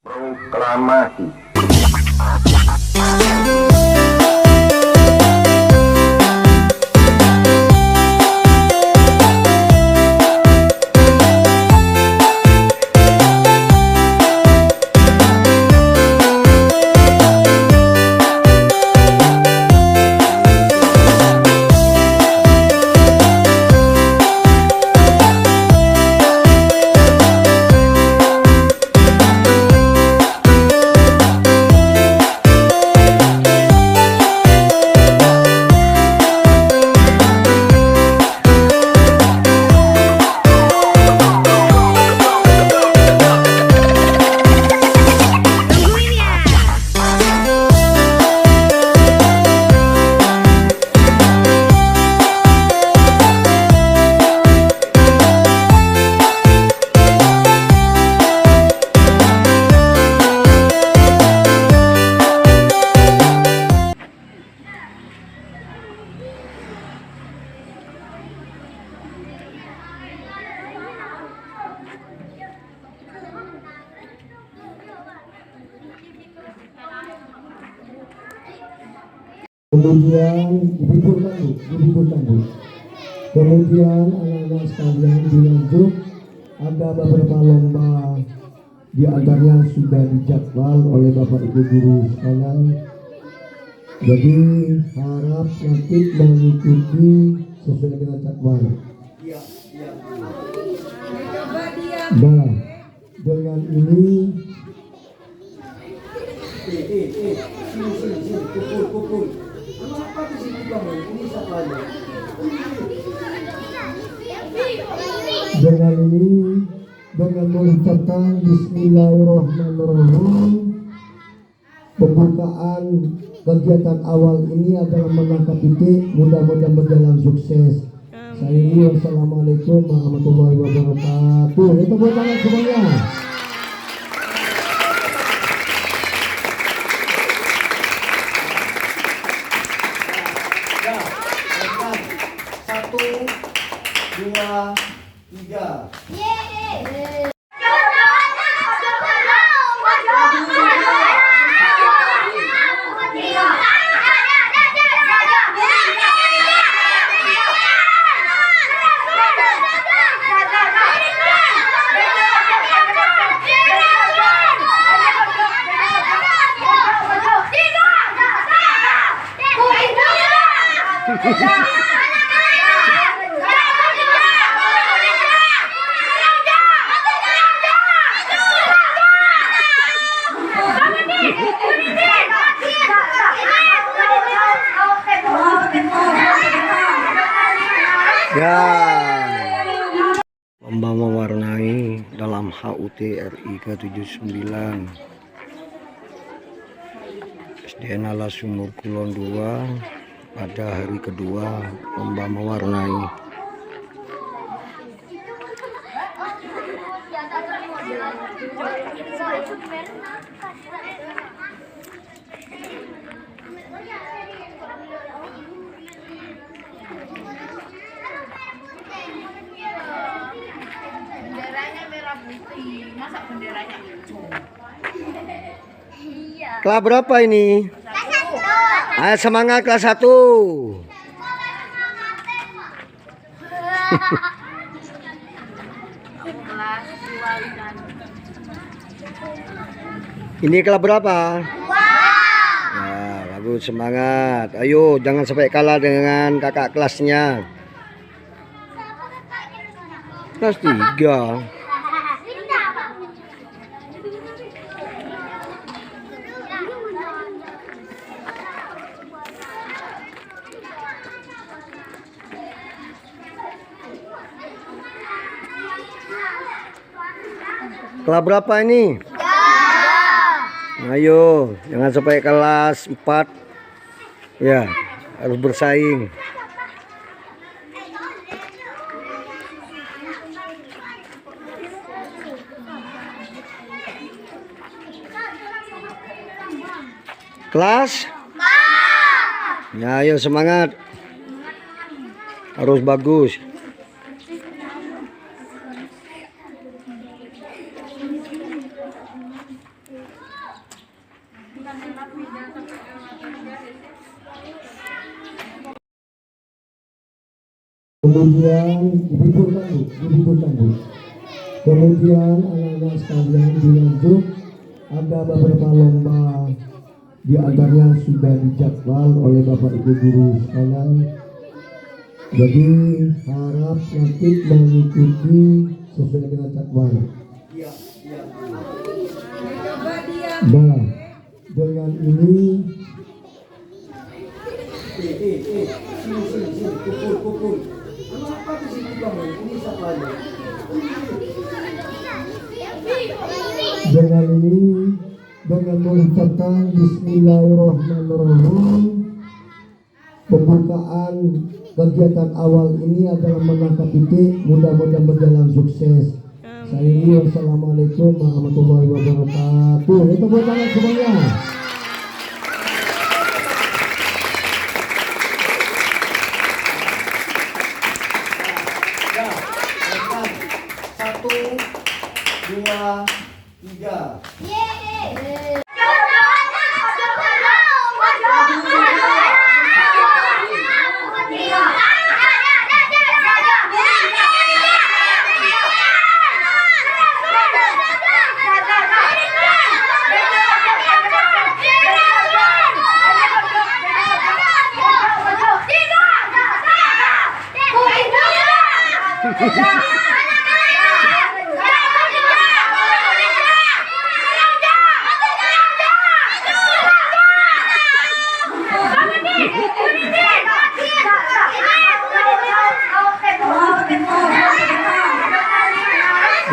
Proklamasi. Kemudian dibibulkan Bu. Kemudian anak-anak sekalian dilanjut ada beberapa lomba, di antaranya sudah dijadwal oleh Bapak Ibu guru sekalian. Jadi harap nanti mengikuti sesuai dengan jadwal. Nah, dengan ini dengan mengucapkan Bismillahirrahmanirrahim, pembukaan kegiatan awal ini adalah menangkap titik, mudah-mudahan berjalan sukses. Saya ini wassalamualaikum warahmatullahi wabarakatuh. Itu buat tangan semuanya. Satu, dua, tiga. Ya, lomba mewarnai dalam HUT RI ke-79 SDN Ala Sumur Kulon 2 pada hari kedua lomba mewarnai. Benderanya merah putih, masa benderanya hijau? Iya. Kelas berapa ini? Ayo semangat kelas 1. Kelas 2 dan Ini kelas berapa? Ya, bagus, semangat. Ayo, jangan sampai kalah dengan kakak kelasnya. Kelas 3. Kelas berapa ini? Ayo, jangan sampai kelas 4. Ya, harus bersaing. Kelas? Ya, ayo semangat. Harus bagus. Kemudian dibutuhkan Bu. Kemudian anak-anak sekalian dilanjut ada beberapa lomba, di antaranya sudah dijadwal oleh Bapak Ibu guru sekalian. Jadi harap nanti mengikuti sesuai dengan jadwal. Nah, dengan ini Pukul. Kenapa di sini Bang? Ini siapa aja? dengan mengucapkan Bismillahirrahmanirrahim, pembukaan kegiatan awal ini adalah menangkap titik, mudah-mudahan berjalan sukses. Saya ini wassalamualaikum warahmatullahi wabarakatuh. Tepuk tangan semuanya. Satu, dua, tiga.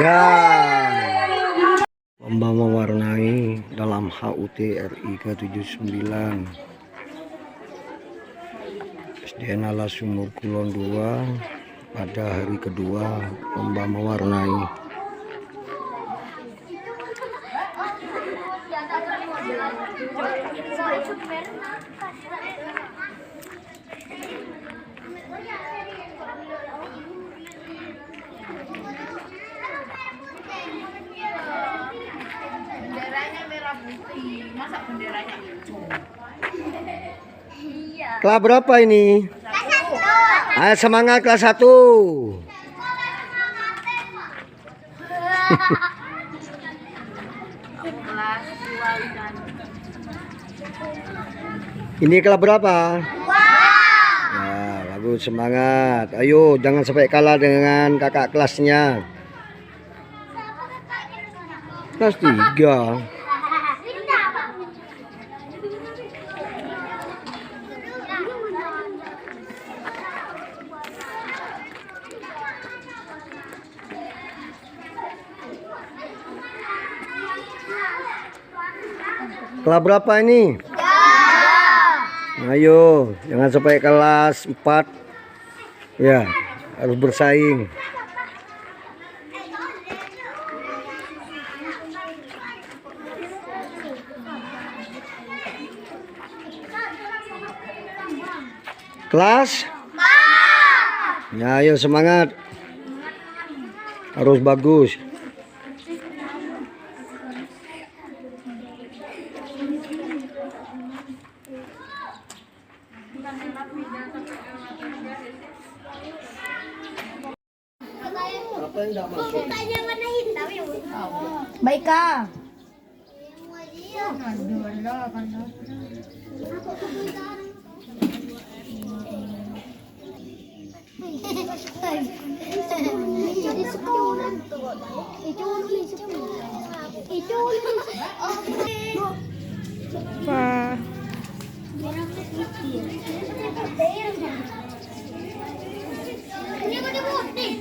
Ya, lomba mewarnai dalam HUT RI ke-79 SDN Ala Sumur Kulon 2 pada hari kedua lomba mewarnai. Benderanya merah putih, masa benderanya hijau? Iya. Kelas berapa ini? Ayo semangat kelas 1. Kelas 2 dan Ini kelas berapa? Ya, bagus, semangat. Ayo, jangan sampai kalah dengan kakak kelasnya. Kelas 3. Kelas berapa ini? Ayo, jangan sampai kelas 4. Ya, harus bersaing. Kelas? Ya, ayo semangat. Harus bagus. Mukanya warna hitam ya, Bu? baik Kak. Jadi sekolah. Itu Pak. ini mau dibuting.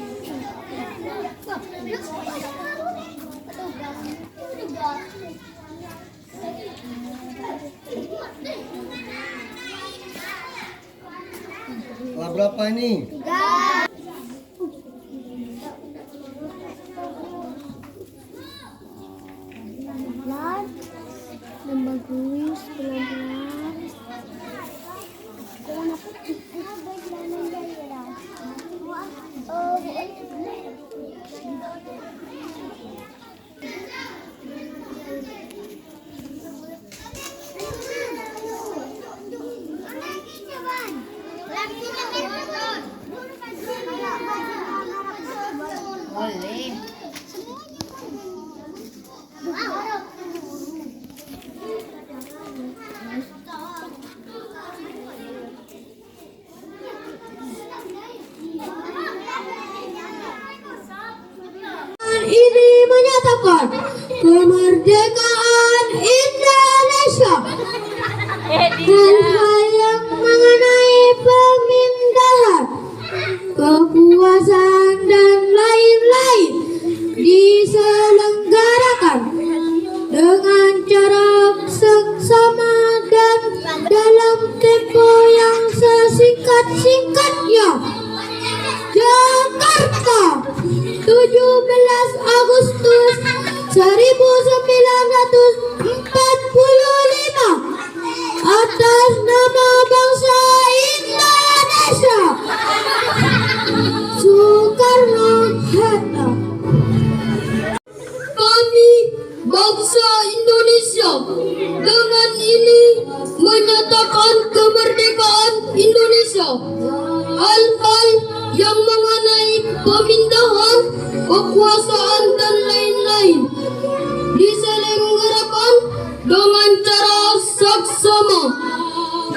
Kelas berapa ini? Pelan, dan bagus, pelan-pelan. Kau nak kemerdekaan Indonesia. Hal-hal yang mengenai pemindahan kekuasaan dan lain-lain diselenggarakan dengan cara seksama dan dalam tempo yang sesingkat-singkatnya. Jakarta, 17 Agustus 1945, atas nama bangsa Indonesia. Soekarno-Hatta. Kami bangsa Indonesia dengan ini menyatakan kemerdekaan Indonesia. Hal-hal yang mengenai pemindahan kekuasaan dan lain-lain diselenggarakan dengan cara seksama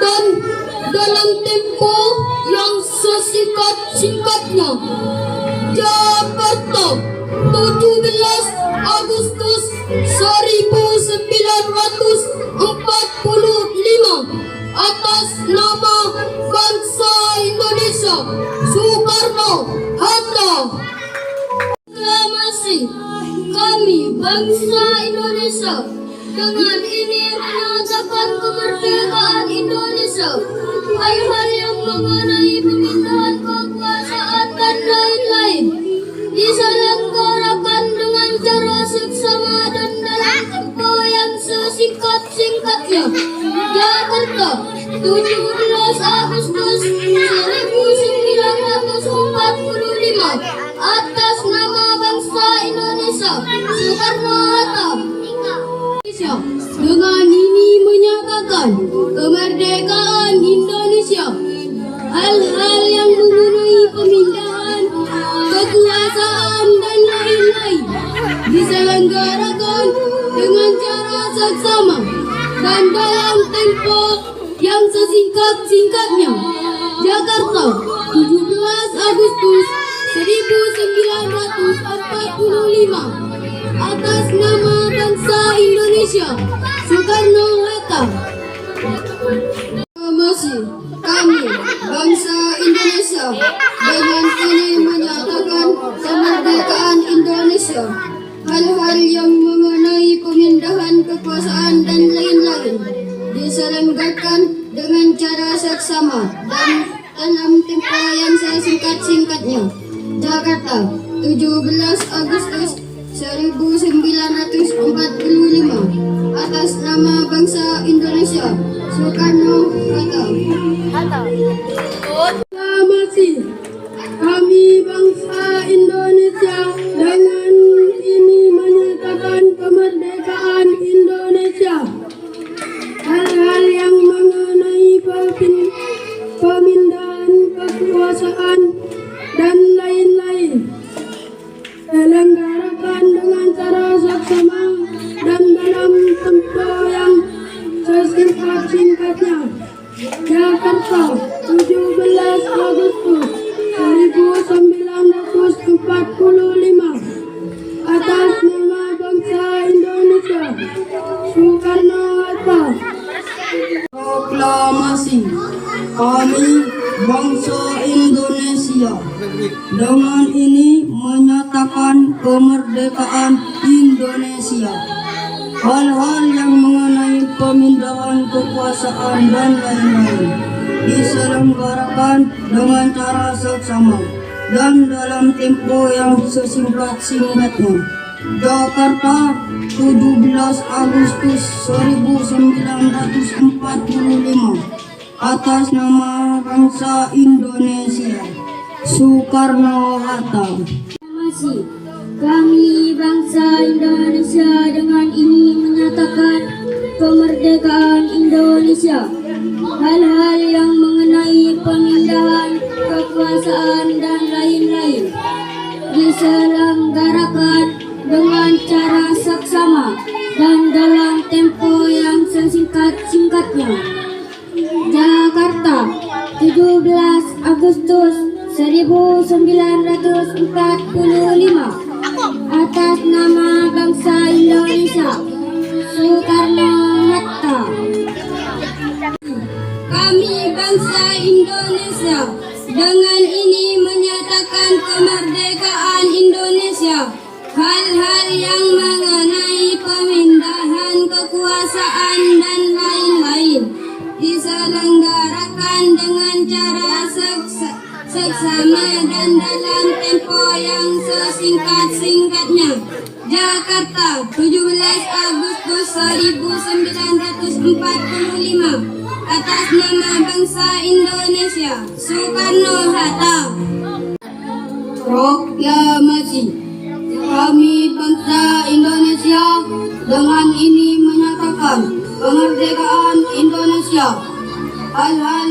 dan dalam tempo yang sesingkat-singkatnya. Jakarta, 17 Agustus 1945, atas nama bangsa Indonesia. Soekarno-Hatta. Proklamasi kami bangsa Indonesia dengan ini menyatakan kemerdekaan Indonesia. Hal-hal yang mengenai pemindahan kekuasaan dan lain-lain diselenggarakan dengan cara seksama dan dalam tempo yang sesingkat-singkatnya. Jakarta, 17 Agustus 1945, atas nama bangsa Indonesia. Soekarno-Hatta. Dengan ini menyatakan kemerdekaan Indonesia. Hal-hal yang mengenai pemindahan kekuasaan dan lain-lain diselenggarakan dengan cara seksama dan dalam tempo yang sesingkat-singkatnya. Jakarta, 17 Agustus 1945, atas nama bangsa Indonesia. Soekarno-Hatta. Proklamasi kami bangsa Indonesia dengan ini menyatakan kemerdekaan Indonesia. Hal-hal yang mengenai pemindahan kekuasaan dan lain-lain diselenggarakan dengan cara seksama dan dalam tempo yang sesingkat-singkatnya. Jakarta, 17 Agustus 1945, atas nama bangsa Indonesia. Soekarno-Hatta. Proklamasi kami bangsa Indonesia dengan ini menyatakan kemerdekaan Indonesia. Hal-hal yang mengenai pemindahan kekuasaan dan lain-lain diselenggarakan dengan cara seksama dan dalam tempo yang sesingkat-singkatnya. Jakarta, 17 Agustus 1945, atas nama bangsa Indonesia. Soekarno-Hatta. Proklamasi kami bangsa Indonesia dengan ini menyatakan kemerdekaan Indonesia. Hal-hal yang mengenai pemindahan kekuasaan dan lain-lain diselenggarakan dengan cara seksama dan dalam tempo yang sesingkat-singkatnya. Jakarta, 17 Agustus 1945, atas nama bangsa Indonesia. Soekarno-Hatta. Kami bangsa Indonesia dengan ini menyatakan kemerdekaan Indonesia. Hal-hal yang mengenai pemindahan kekuasaan dan lain-lain diselenggarakan dengan cara seksama dan dalam tempo yang sesingkat-singkatnya. Jakarta, 17 Agustus 1945, atas nama bangsa Indonesia. kami bangsa Indonesia dengan ini menyatakan kemerdekaan Indonesia. Hal-hal yang mengenai pemindahan kekuasaan dan lain-lain diselenggarakan dengan cara seksama dan dalam tempo yang sesingkat-singkatnya. Jakarta, 17 Agustus 1945. Atas nama bangsa Indonesia, Soekarno-Hatta. Proklamasi. Kami bangsa Indonesia dengan ini menyatakan kemerdekaan Indonesia. Hal-hal